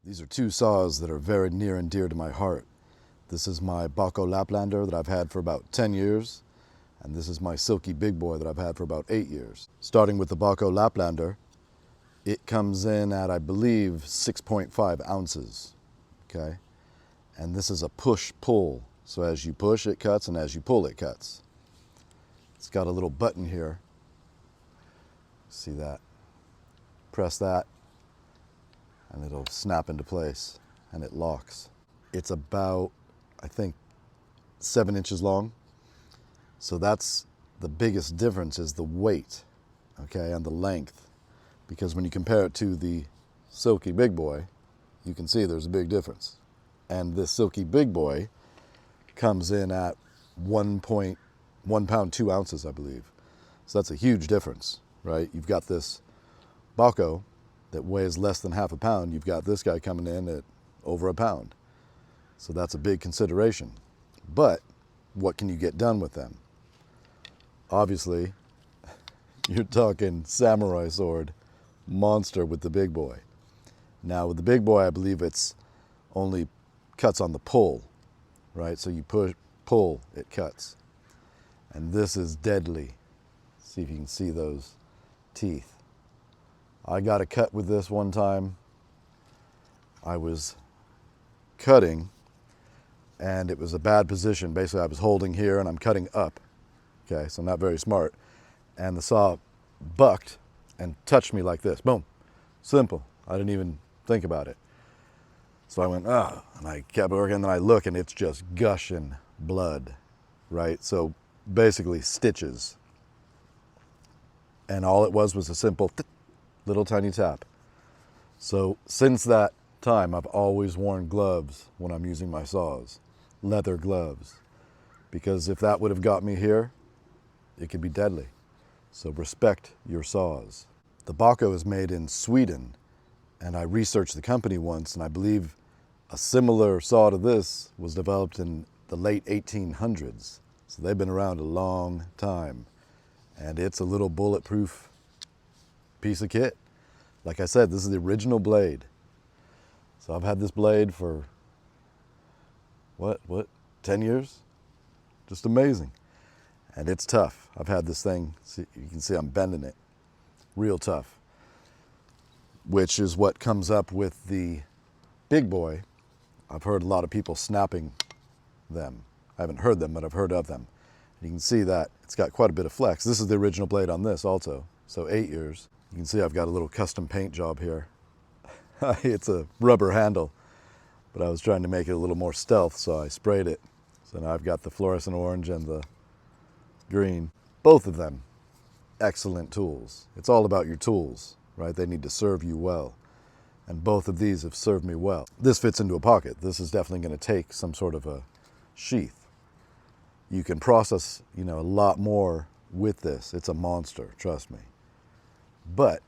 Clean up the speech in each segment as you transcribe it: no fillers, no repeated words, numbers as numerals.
These are two saws that are very near and dear to my heart. This is my Bahco Laplander that I've had for about 10 years, and this is my Silky big boy that I've had for about 8 years. Starting with the Bahco Laplander, it comes in at, I believe, 6.5 ounces, okay? And this is a push-pull. So as you push, it cuts, and as you pull, it cuts. It's got a little button here. See that? Press that, and it'll snap into place, and it locks. It's about, I think, 7 inches long. So that's the biggest difference, is the weight, okay, and the length. Because when you compare it to the Silky big boy, you can see there's a big difference. And this Silky big boy comes in at 1 pound 2 ounces, I believe. So that's a huge difference, right? You've got this Bahco that weighs less than half a pound. You've got this guy coming in at over a pound. So that's a big consideration. But what can you get done with them? Obviously, you're talking samurai sword monster with the big boy. Now with the big boy, I believe it's only cuts on the pull, right? So you push, pull, it cuts. And this is deadly. See if you can see those teeth. I got a cut with this one time. I was cutting and it was a bad position. Basically, I was holding here and I'm cutting up. Okay, so not very smart. And the saw bucked and touched me like this. Boom. Simple. I didn't even think about it. So I went, ah, and I kept working, and then I look and it's just gushing blood, right? So basically stitches. And all it was a simple little tiny tap. So since that time, I've always worn gloves when I'm using my saws, leather gloves, because if that would have got me here, it could be deadly. So respect your saws. The Bahco is made in Sweden, and I researched the company once, and I believe a similar saw to this was developed in the late 1800s. So they've been around a long time, and it's a little bulletproof piece of kit. Like I said, this is the original blade. So I've had this blade for, what, 10 years? Just amazing. And it's tough. I've had this thing, see, you can see I'm bending it, real tough. Which is what comes up with the big boy. I've heard a lot of people snapping them. I haven't heard them, but I've heard of them. You can see that it's got quite a bit of flex. This is the original blade on this also, so 8 years. You can see I've got a little custom paint job here. It's a rubber handle, but I was trying to make it a little more stealth, so I sprayed it. So now I've got the fluorescent orange and the green. Both of them, excellent tools. It's all about your tools, right? They need to serve you well. And both of these have served me well. This fits into a pocket. This is definitely going to take some sort of a sheath. You can process, a lot more with this. It's a monster, trust me. But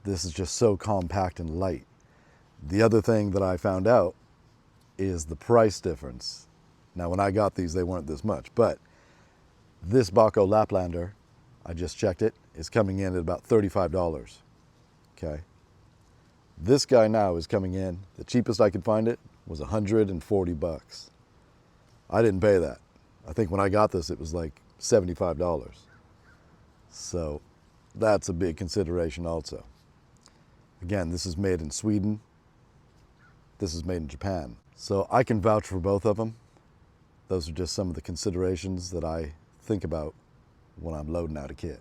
this is just so compact and light. The other thing that I found out is the price difference. Now, when I got these, they weren't this much, but this Bahco Laplander, I just checked it, is coming in at about $35, okay? This guy now is coming in, the cheapest I could find it was 140 bucks. I didn't pay that. I think when I got this, it was like $75. So that's a big consideration also. Again, this is made in Sweden. This is made in Japan. So I can vouch for both of them. Those are just some of the considerations that I think about when I'm loading out a kit.